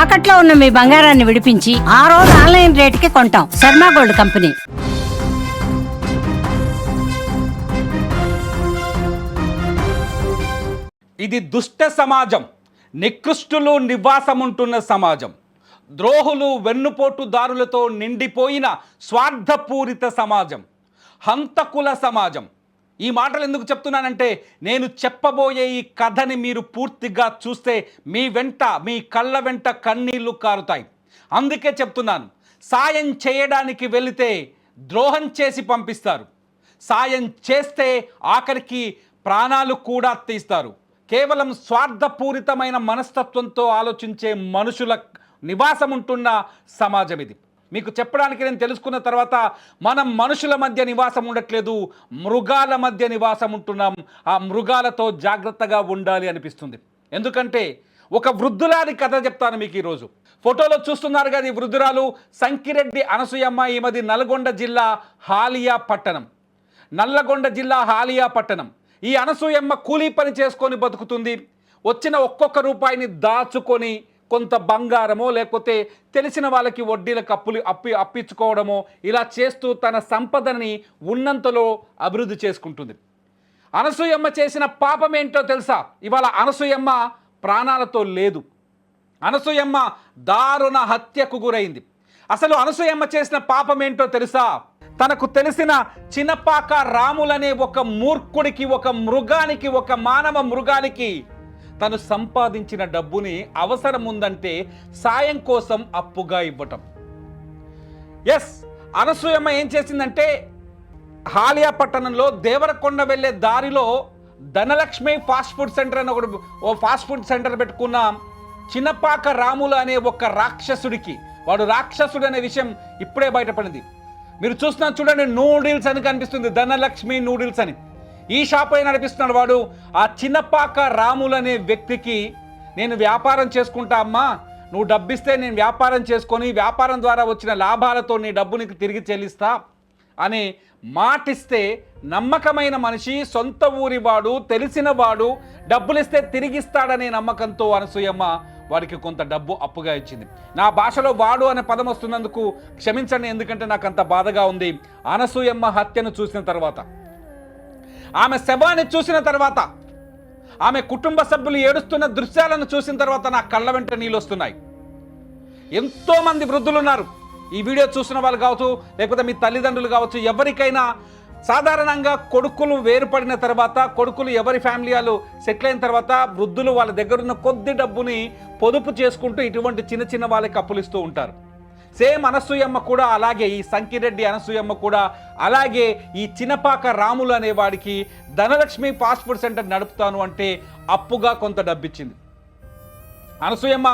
తాకట్లో ఉన్న మీ బంగారాన్ని విడిపించి ఆ రోజు ఆన్లైన్ రేటుకి కొంటాం. Sharma gold company. ఇది దుష్ట సమాజం, నికృష్టులు నివాసముంటున్న సమాజం, ద్రోహులు వెన్నుపోటుదారులతో నిండిపోయిన స్వార్థపూరిత సమాజం, హంతకుల సమాజం. ఈ మాటలు ఎందుకు చెప్తున్నానంటే, నేను చెప్పబోయే ఈ కథని మీరు పూర్తిగా చూస్తే మీ వెంట, మీ కళ్ళ వెంట కన్నీళ్లు కారుతాయి. అందుకే చెప్తున్నాను, సాయం చేయడానికి వెళితే ద్రోహం చేసి పంపిస్తారు, సాయం చేస్తే ఆఖరికి ప్రాణాలు కూడా తీస్తారు. కేవలం స్వార్థపూరితమైన మనస్తత్వంతో ఆలోచించే మనుషుల నివాసం ఉంటున్న సమాజం ఇది. మీకు చెప్పడానికి నేను తెలుసుకున్న తర్వాత, మనం మనుషుల మధ్య నివాసం ఉండట్లేదు, మృగాల మధ్య నివాసం ఉంటున్నాం. ఆ మృగాలతో జాగ్రత్తగా ఉండాలి అనిపిస్తుంది. ఎందుకంటే ఒక వృద్ధులాని కథ చెప్తాను మీకు ఈరోజు. ఫోటోలో చూస్తున్నారు కదా, ఈ వృద్ధురాలు సంకిరెడ్డి అనసూయమ్మ. ఈమెది నల్గొండ జిల్లా హాలియా పట్టణం. నల్లగొండ జిల్లా హాలియా పట్టణం. ఈ అనసూయమ్మ కూలీ పని చేసుకొని బతుకుతుంది. వచ్చిన ఒక్కొక్క రూపాయిని దాచుకొని కొంత బంగారమో లేకపోతే తెలిసిన వాళ్ళకి వడ్డీలకు అప్పించుకోవడమో ఇలా చేస్తూ తన సంపదని ఉన్నంతలో అభివృద్ధి చేసుకుంటుంది. అనసూయమ్మ చేసిన పాపం ఏంటో తెలుసా? ఇవాళ అనసూయమ్మ ప్రాణాలతో లేదు. అనసూయమ్మ దారుణ హత్యకు గురైంది. అసలు అనసూయమ్మ చేసిన పాపం ఏంటో తెలుసా? తనకు తెలిసిన చినపాక రాములనే ఒక మూర్ఖుడికి, ఒక మృగానికి, ఒక మానవ మృగానికి తను సంపాదించిన డబ్బుని అవసరం ఉందంటే సాయం కోసం అప్పుగా ఇవ్వటం. ఎస్, అనసూయమ్మ ఏం చేసిందంటే, హాలియా పట్టణంలో దేవరకొండ వెళ్ళే దారిలో ధనలక్ష్మి ఫాస్ట్ ఫుడ్ సెంటర్ అని ఓ ఫాస్ట్ ఫుడ్ సెంటర్ పెట్టుకున్న చిన్నపాక రాములు అనే ఒక రాక్షసుడికి, వాడు రాక్షసుడు అనే విషయం ఇప్పుడే బయటపడింది. మీరు చూస్తున్నారు చూడండి, నూడిల్స్ అని కనిపిస్తుంది, ధనలక్ష్మి నూడిల్స్ అని. ఈ షాప్ అయినా నడిపిస్తున్నాడు వాడు. ఆ చిన్నపాక రాములు అనే వ్యక్తికి, నేను వ్యాపారం చేసుకుంటా అమ్మా, నువ్వు డబ్బిస్తే నేను వ్యాపారం చేసుకొని వ్యాపారం ద్వారా వచ్చిన లాభాలతో నీ డబ్బు నీకు తిరిగి చెల్లిస్తా అని మాటిస్తే, నమ్మకమైన మనిషి, సొంత ఊరి వాడు, తెలిసిన వాడు, డబ్బులిస్తే తిరిగిస్తాడనే నమ్మకంతో అనసూయమ్మ వాడికి కొంత డబ్బు అప్పుగా ఇచ్చింది. నా భాషలో వాడు అనే పదం వస్తున్నందుకు క్షమించండి, ఎందుకంటే నాకు అంత బాధగా ఉంది. అనసూయమ్మ హత్యను చూసిన తర్వాత, ఆమె శవాన్ని చూసిన తర్వాత, ఆమె కుటుంబ సభ్యులు ఏడుస్తున్న దృశ్యాలను చూసిన తర్వాత నా కళ్ళ వెంట నీళ్ళు వస్తున్నాయి. ఎంతోమంది వృద్ధులు ఉన్నారు. ఈ వీడియో చూసిన వాళ్ళు కావచ్చు, లేకపోతే మీ తల్లిదండ్రులు కావచ్చు, ఎవరికైనా సాధారణంగా కొడుకులు వేరుపడిన తర్వాత, కొడుకులు ఎవరి ఫ్యామిలీ వాళ్ళు సెటిల్ అయిన తర్వాత వృద్ధులు వాళ్ళ దగ్గర ఉన్న కొద్ది డబ్బుని పొదుపు చేసుకుంటూ ఇటువంటి చిన్న చిన్న వాళ్ళకి అప్పులు ఇస్తూ ఉంటారు. సేమ్ అనసూయమ్మ కూడా అలాగే, ఈ సంకిరెడ్డి అనసూయమ్మ కూడా అలాగే ఈ చిన్నపాక రాములు అనే వాడికి ధనలక్ష్మి ఫాస్ట్ ఫుడ్ సెంటర్ నడుపుతాను అంటే అప్పుగా కొంత డబ్బిచ్చింది. అనసూయమ్మ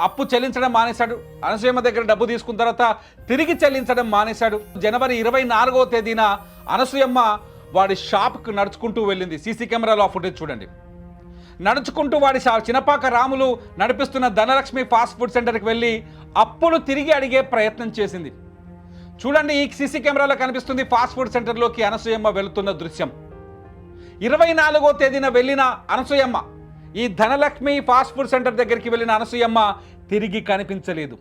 అప్పు చెల్లించడం మానేశాడు. అనసూయమ్మ దగ్గర డబ్బు తీసుకున్న తర్వాత తిరిగి చెల్లించడం మానేశాడు. జనవరి 24వ తేదీన అనసూయమ్మ వాడి షాప్కి నడుచుకుంటూ వెళ్ళింది. సీసీ కెమెరాలో ఆ ఫుటేజ్ చూడండి. నడుచుకుంటూ వాడి చిన్నపాక రాములు నడిపిస్తున్న ధనలక్ష్మి ఫాస్ట్ ఫుడ్ సెంటర్కి వెళ్ళి అప్పులు తిరిగి అడిగే ప్రయత్నం చేసింది. చూడండి, ఈ సీసీ కెమెరాలో కనిపిస్తుంది ఫాస్ట్ ఫుడ్ సెంటర్లోకి అనసూయమ్మ వెళుతున్న దృశ్యం. 24వ తేదీన వెళ్ళిన అనసూయమ్మ, ఈ ధనలక్ష్మి ఫాస్ట్ ఫుడ్ సెంటర్ దగ్గరికి వెళ్ళిన అనసూయమ్మ తిరిగి కనిపించలేదు.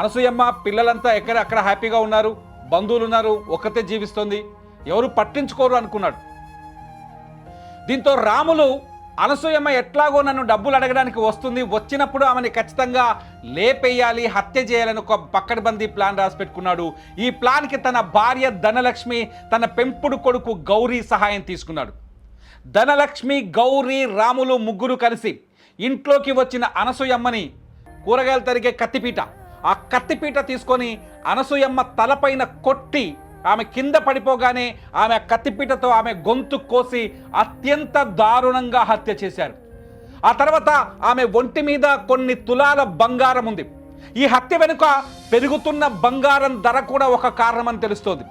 అనసూయమ్మ పిల్లలంతా అక్కడ హ్యాపీగా ఉన్నారు, బంధువులు ఉన్నారు, ఒక్కతే జీవిస్తుంది, ఎవరు పట్టించుకోరు అనుకున్నాడు. దీంతో రాములు, అనసూయమ్మ ఎట్లాగో నన్ను డబ్బులు అడగడానికి వస్తుంది, వచ్చినప్పుడు ఆమెని ఖచ్చితంగా లేపేయాలి, హత్య చేయాలని ఒక పక్కడబందీ ప్లాన్ రాసి పెట్టుకున్నాడు. ఈ ప్లాన్కి తన భార్య ధనలక్ష్మి, తన పెంపుడు కొడుకు గౌరీ సహాయం తీసుకున్నాడు. ధనలక్ష్మి, గౌరీ, రాములు ముగ్గురు కలిసి ఇంట్లోకి వచ్చిన అనసూయమ్మని, కూరగాయలు తరిగే కత్తిపీట, ఆ కత్తిపీట తీసుకొని అనసూయమ్మ తలపైన కొట్టి ఆమె కింద పడిపోగానే ఆమె కత్తిపీటతో ఆమె గొంతు కోసి అత్యంత దారుణంగా హత్య చేశారు. ఆ తర్వాత ఆమె ఒంటి మీద కొన్ని తులాల బంగారం ఉంది. ఈ హత్య వెనుక పెరుగుతున్న బంగారం ధర కూడా ఒక కారణమని తెలుస్తోంది.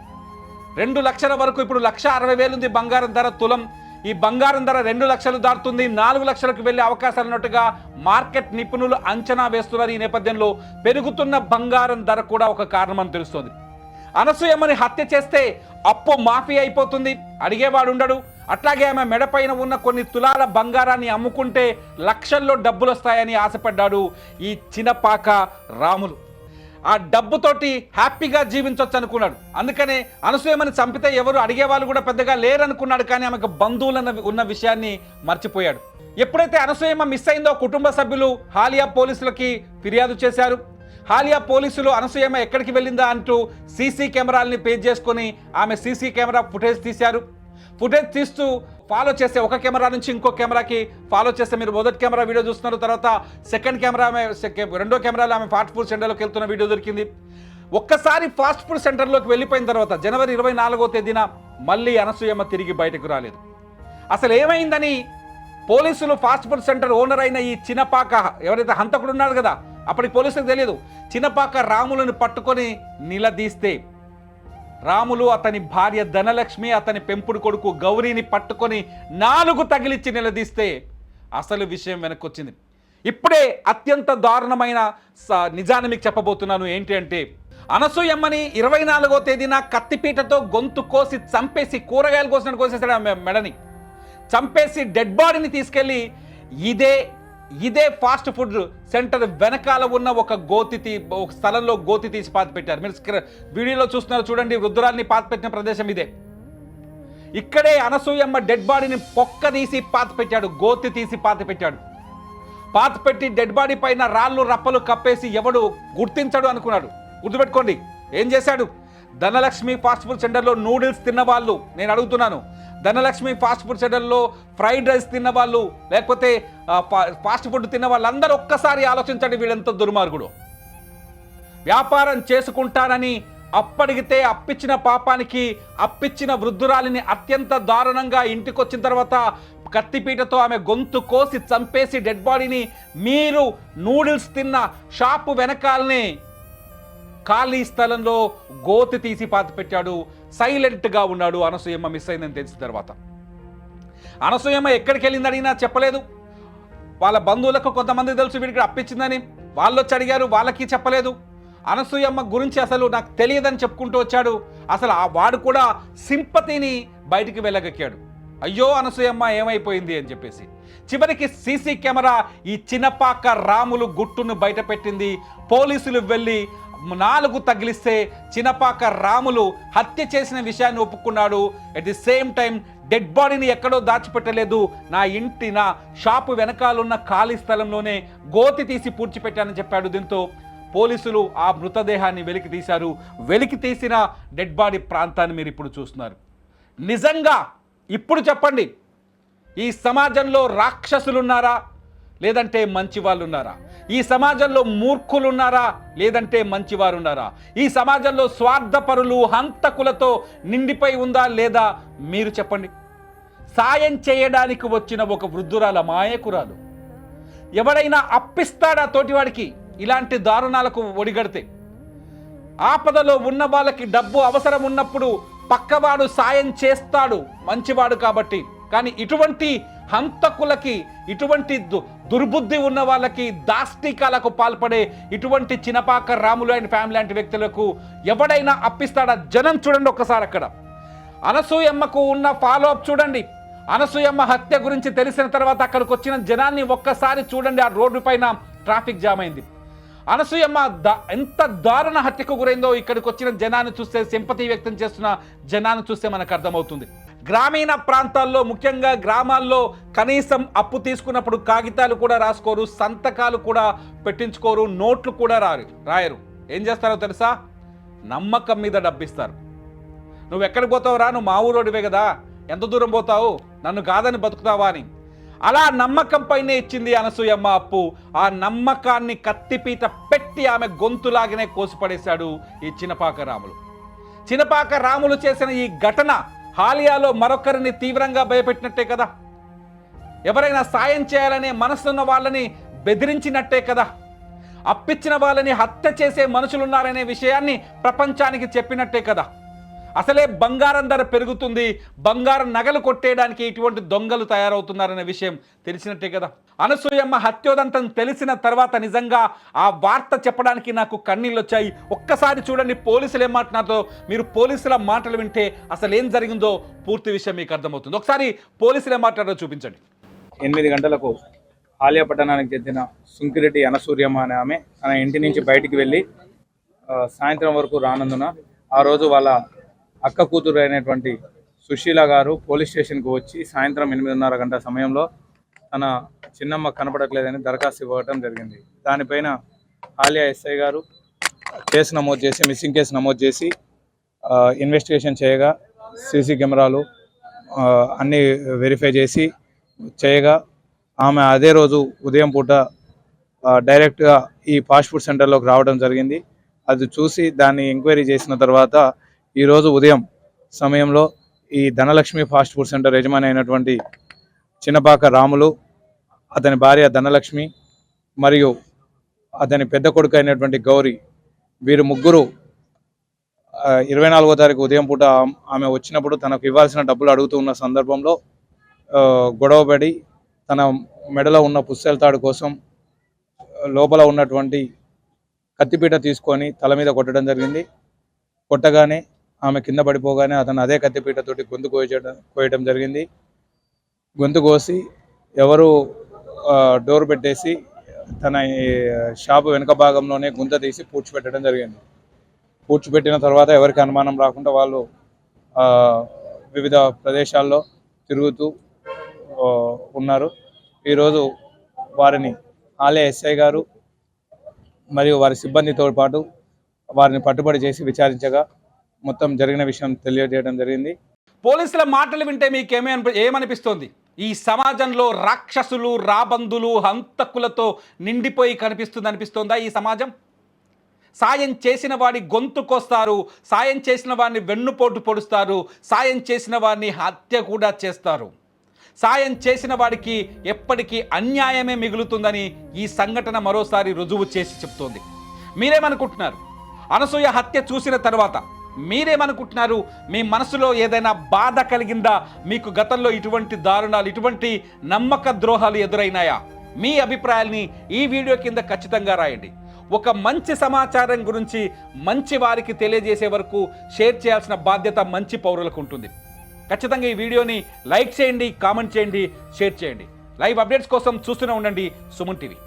2 లక్షల వరకు, ఇప్పుడు 1,60,000 ఉంది బంగారం ధర తులం. ఈ బంగారం ధర 2 లక్షలు దాటుతుంది, 4 లక్షలకు వెళ్ళే అవకాశాలు ఉన్నట్టుగా మార్కెట్ నిపుణులు అంచనా వేస్తున్నారు. ఈ నేపథ్యంలో పెరుగుతున్న బంగారం ధర కూడా ఒక కారణమని తెలుస్తోంది. అనసూయమ్మని హత్య చేస్తే అప్పు మాఫీ అయిపోతుంది, అడిగేవాడు ఉండడు. అట్లాగే ఆమె మెడపైన ఉన్న కొన్ని తులాల బంగారాన్ని అమ్ముకుంటే లక్షల్లో డబ్బులు వస్తాయని ఆశపడ్డాడు ఈ చినపాక రాములు. ఆ డబ్బుతోటి హ్యాపీగా జీవించవచ్చు అనుకున్నాడు. అందుకనే అనసూయమని చంపితే ఎవరు అడిగేవాళ్ళు కూడా పెద్దగా లేరనుకున్నాడు. కానీ ఆమెకు బంధువులు ఉన్న విషయాన్ని మర్చిపోయాడు. ఎప్పుడైతే అనసూయమ్మ మిస్ అయిందో కుటుంబ సభ్యులు హాలియా పోలీసులకి ఫిర్యాదు చేశారు. హాలియా పోలీసులు అనసూయమ్మ ఎక్కడికి వెళ్ళిందా అంటూ సీసీ కెమెరాలని పేజ్ చేసుకొని ఆమె సీసీ కెమెరా ఫుటేజ్ తీశారు. ఫుటేజ్ తీస్తూ ఫాలో చేస్తే ఒక కెమెరా నుంచి ఇంకో కెమెరాకి ఫాలో చేస్తే మీరు మొదటి కెమెరా వీడియో చూస్తున్నారు. తర్వాత సెకండ్ కెమెరా రెండో కెమెరాలో ఆమె ఫాస్ట్ ఫుడ్ సెంటర్లోకి వెళ్తున్న వీడియో దొరికింది. ఒక్కసారి ఫాస్ట్ ఫుడ్ సెంటర్లోకి వెళ్ళిపోయిన తర్వాత జనవరి 24వ తేదీన మళ్ళీ అనసూయమ్మ తిరిగి బయటకు రాలేదు. అసలు ఏమైందని పోలీసులు ఫాస్ట్ ఫుడ్ సెంటర్ ఓనర్ అయిన ఈ చినపాక ఎవరైతే హంతకుడు ఉన్నాడు కదా, అప్పటికి పోలీసులకు తెలియదు. చినపాక రాములను పట్టుకొని నిలదీస్తే రాములు అతని భార్య ధనలక్ష్మి అతని పెంపుడు కొడుకు గౌరీని పట్టుకొని 4 తగిలిచ్చి నిలదీస్తే అసలు విషయం వెనక్కొచ్చింది. ఇప్పుడే అత్యంత దారుణమైన నిజాన్ని మీకు చెప్పబోతున్నాను. ఏంటి అంటే అనసూయమ్మని 24వ తేదీన కత్తిపీటతో గొంతు కోసి చంపేసి కూరగాయలు కోసినట్టు కోసేసాడు ఆమె మెడని. చంపేసి డెడ్ బాడీని తీసుకెళ్ళి ఇదే ఫాస్ట్ ఫుడ్ సెంటర్ వెనకాల ఉన్న ఒక స్థలంలో గోతి తీసి పాతి పెట్టారు. మీరు వీడియోలో చూస్తున్నారు చూడండి, వృద్ధురాల్ని పాతి పెట్టిన ప్రదేశం ఇదే. ఇక్కడే అనసూయమ్మ డెడ్ బాడీని పొక్క తీసి పాతి పెట్టాడు, గోతి తీసి పాతి పెట్టాడు. పాతి పెట్టి డెడ్ బాడీ పైన రాళ్ళు రప్పలు కప్పేసి ఎవడు గుర్తించడు అనుకున్నాడు. గుర్తుపెట్టుకోండి ఏం చేశాడు. ధనలక్ష్మి ఫాస్ట్ ఫుడ్ సెంటర్లో నూడిల్స్ తిన్నవాళ్ళు, నేను అడుగుతున్నాను, ధనలక్ష్మి ఫాస్ట్ ఫుడ్ సెంటర్లో ఫ్రైడ్ రైస్ తిన్నవాళ్ళు లేకపోతే ఫాస్ట్ ఫుడ్ తిన్న వాళ్ళందరూ ఒక్కసారి ఆలోచించండి, వీళ్ళెంత దుర్మార్గుడు. వ్యాపారం చేసుకుంటానని అప్పడిగితే అప్పిచ్చిన పాపానికి అప్పిచ్చిన వృద్ధురాలిని అత్యంత దారుణంగా ఇంటికి వచ్చిన తర్వాత కత్తిపీటతో ఆమె గొంతు కోసి చంపేసి డెడ్ బాడీని మీరు నూడిల్స్ తిన్న షాపు వెనకాలనే ఖాళీ స్థలంలో గోతి తీసి పాతి పెట్టాడు. సైలెంట్గా ఉన్నాడు. అనసూయమ్మ మిస్ అయిందని తెలిసిన తర్వాత అనసూయమ్మ ఎక్కడికి వెళ్ళింది అడిగినా చెప్పలేదు. వాళ్ళ బంధువులకు కొంతమంది తెలుసు వీడికి అప్పించిందని, వాళ్ళు వచ్చి అడిగారు, వాళ్ళకి చెప్పలేదు. అనసూయమ్మ గురించి అసలు నాకు తెలియదని చెప్పుకుంటూ వచ్చాడు. అసలు వాడు కూడా సింపతిని బయటికి వెళ్ళగక్కాడు. అయ్యో అనసూయమ్మ ఏమైపోయింది అని చెప్పేసి. చివరికి సీసీ కెమెరా ఈ చినపాక రాములు గుట్టును బయట పెట్టింది. పోలీసులు వెళ్ళి 4 తగిలిస్తే చినపాక రాములు హత్య చేసిన విషయాన్ని ఒప్పుకున్నాడు. At the same time dead బాడీని ఎక్కడో దాచిపెట్టలేదు, నా షాపు వెనకాలన్న ఖాళీ స్థలంలోనే గోతి తీసి పూడ్చిపెట్టానని చెప్పాడు. దీంతో పోలీసులు ఆ మృతదేహాన్ని వెలికి తీశారు. వెలికి తీసిన డెడ్ బాడీ ప్రాంతాన్ని మీరు ఇప్పుడు చూస్తున్నారు. నిజంగా ఇప్పుడు చెప్పండి, ఈ సమాజంలో రాక్షసులున్నారా లేదంటే మంచి వాళ్ళు ఉన్నారా? ఈ సమాజంలో మూర్ఖులు ఉన్నారా లేదంటే మంచివారు ఉన్నారా? ఈ సమాజంలో స్వార్థపరులు హంతకులతో నిండిపోయి ఉందా లేదా? మీరు చెప్పండి. సాయం చేయడానికి వచ్చిన ఒక వృద్ధురాల మాయకురాలు ఎవడైనా అప్పిస్తాడా తోటివాడికి? ఇలాంటి దారుణాలకు ఒడిగడితే ఆపదలో ఉన్న వాళ్ళకి డబ్బు అవసరం ఉన్నప్పుడు పక్కవాడు సాయం చేస్తాడు, మంచివాడు కాబట్టి. కానీ ఇటువంటి హంతకులకి, ఇటువంటి దుర్బుద్ధి ఉన్న వాళ్ళకి, దాష్టికాలకు పాల్పడే ఇటువంటి చినపాక రాములు అండ్ ఫ్యామిలీ లాంటి వ్యక్తులకు ఎవడైనా అప్పిస్తాడా? జనం చూడండి ఒక్కసారి. అక్కడ అనసూయమ్మకు ఉన్న ఫాలో అప్ చూడండి. అనసూయమ్మ హత్య గురించి తెలిసిన తర్వాత అక్కడికి వచ్చిన జనాన్ని ఒక్కసారి చూడండి. ఆ రోడ్డు పైన ట్రాఫిక్ జామ్ అయింది. అనసూయమ్మ ఎంత దారుణ హత్యకు గురైందో ఇక్కడికి వచ్చిన జనాన్ని చూస్తే, సింపతి వ్యక్తం చేస్తున్న జనాన్ని చూస్తే మనకు అర్థమవుతుంది. గ్రామీణ ప్రాంతాల్లో, ముఖ్యంగా గ్రామాల్లో కనీసం అప్పు తీసుకున్నప్పుడు కాగితాలు కూడా రాసుకోరు, సంతకాలు కూడా పెట్టించుకోరు, నోట్లు కూడా రాయరు. ఏం చేస్తారో తెలుసా? నమ్మకం మీద డబ్బిస్తారు. నువ్వు ఎక్కడికి పోతావు రా, నువ్వు మా ఊరోడివే కదా, ఎంత దూరం పోతావు, నన్ను కాదని బతుకుతావా అని. అలా నమ్మకం పైనే ఇచ్చింది అనసూయమ్మ అప్పు. ఆ నమ్మకాన్ని కత్తిపీట పెట్టి ఆమె గొంతులాగానే కోసిపడేశాడు ఈ చినపాక రాములు. చినపాక రాములు చేసిన ఈ ఘటన హాలియాలో మరొకరిని తీవ్రంగా భయపెట్టినట్టే కదా, ఎవరైనా సాయం చేయాలనే మనసున్న వాళ్ళని బెదిరించినట్టే కదా, అప్పిచ్చిన వాళ్ళని హత్య చేసే మనుషులున్నారనే విషయాన్ని ప్రపంచానికి చెప్పినట్టే కదా. అసలే బంగారం ధర పెరుగుతుంది, బంగారం నగలు కొట్టేయడానికి ఇటువంటి దొంగలు తయారవుతున్నారనే విషయం తెలిసినట్టే కదా. అనసూయమ్మ హత్యోదంతం తెలిసిన తర్వాత నిజంగా ఆ వార్త చెప్పడానికి నాకు కన్నీళ్ళు వచ్చాయి. ఒక్కసారి చూడండి పోలీసులు ఏం మాట్లాడుతారో. మీరు పోలీసుల మాటలు వింటే అసలు ఏం జరిగిందో పూర్తి విషయం మీకు అర్థమవుతుంది. ఒకసారి పోలీసులు ఏం మాట్లాడారో చూపించండి. 8 గంటలకు ఆలియా పట్టణానికి చెందిన సుంకిరెడ్డి అనసూయమ్మ అనే ఆమె తన ఇంటి నుంచి బయటికి వెళ్ళి సాయంత్రం వరకు రానందున ఆ రోజు వాళ్ళ అక్క కూతురు అయినటువంటి సుశీల గారు పోలీస్ స్టేషన్కి వచ్చి సాయంత్రం 8:30 గంటల సమయంలో తన చిన్నమ్మ కనపడట్లేదని దరఖాస్తు ఇవ్వడం జరిగింది. దానిపైన ఆలియా ఎస్ఐ గారు కేసు నమోదు చేసి మిస్సింగ్ కేసు నమోదు చేసి ఇన్వెస్టిగేషన్ చేయగా సీసీ కెమెరాలు అన్నీ వెరిఫై చేసి చేయగా ఆమె అదే రోజు ఉదయం పూట డైరెక్ట్గా ఈ ఫాస్ట్ ఫుడ్ సెంటర్లోకి రావడం జరిగింది. అది చూసి దాన్ని ఎంక్వైరీ చేసిన తర్వాత ఈరోజు ఉదయం సమయంలో ఈ ధనలక్ష్మి ఫాస్ట్ ఫుడ్ సెంటర్ యజమాని అయినటువంటి చిన్నపాక రాములు, అతని భార్య ధనలక్ష్మి మరియు అతని పెద్ద కొడుకు అయినటువంటి గౌరీ, వీరు ముగ్గురు 24వ తారీఖు ఉదయం పూట ఆమె వచ్చినప్పుడు తనకు ఇవ్వాల్సిన డబ్బులు అడుగుతున్న సందర్భంలో గొడవపడి తన మెడలో ఉన్న పుస్తెల తాడు కోసం లోపల ఉన్నటువంటి కత్తిపీట తీసుకొని తల మీద కొట్టడం జరిగింది. కొట్టగానే ఆమె కింద పడిపోగానే అతను అదే కత్తిపీటతోటి గొంతు కోయడం జరిగింది. గొంతు కోసి ఎవరు డోర్ పెట్టేసి తన షాపు వెనుక భాగంలోనే గుంత తీసి పూడ్చిపెట్టడం జరిగింది. పూడ్చిపెట్టిన తర్వాత ఎవరికి అనుమానం రాకుండా వాళ్ళు వివిధ ప్రదేశాల్లో తిరుగుతూ ఉన్నారు. ఈరోజు వారిని ఆలయ ఎస్ఐ గారు మరియు వారి సిబ్బందితో పాటు వారిని పట్టుబడి చేసి విచారించగా మొత్తం జరిగిన విషయం తెలియజేయడం జరిగింది. పోలీసుల మాటలు వింటే మీకు ఏమనిపిస్తోంది? ఈ సమాజంలో రాక్షసులు, రాబందులు, హంతకులతో నిండిపోయి అనిపిస్తోందా ఈ సమాజం? సాయం చేసిన వాడి గొంతు కోస్తారు, సాయం చేసిన వాడిని వెన్నుపోటు పొడుస్తారు, సాయం చేసిన వాడిని హత్య కూడా చేస్తారు. సాయం చేసిన వాడికి ఎప్పటికీ అన్యాయమే మిగులుతుందని ఈ సంఘటన మరోసారి రుజువు చేసి చెప్తోంది. మీరేమనుకుంటున్నారు? అనసూయ హత్య చూసిన తర్వాత మీరేమనుకుంటున్నారు? మీ మనసులో ఏదైనా బాధ కలిగిందా? మీకు గతంలో ఇటువంటి దారుణాలు, ఇటువంటి నమ్మక ద్రోహాలు ఎదురైనాయా? మీ అభిప్రాయాల్ని ఈ వీడియో కింద ఖచ్చితంగా రాయండి. ఒక మంచి సమాచారం గురించి మంచి వారికి తెలియజేసే వరకు షేర్ చేయాల్సిన బాధ్యత మంచి పౌరులకు ఉంటుంది. ఖచ్చితంగా ఈ వీడియోని లైక్ చేయండి, కామెంట్ చేయండి, షేర్ చేయండి. లైవ్ అప్డేట్స్ కోసం చూస్తూనే ఉండండి సుమన్ టీవీ.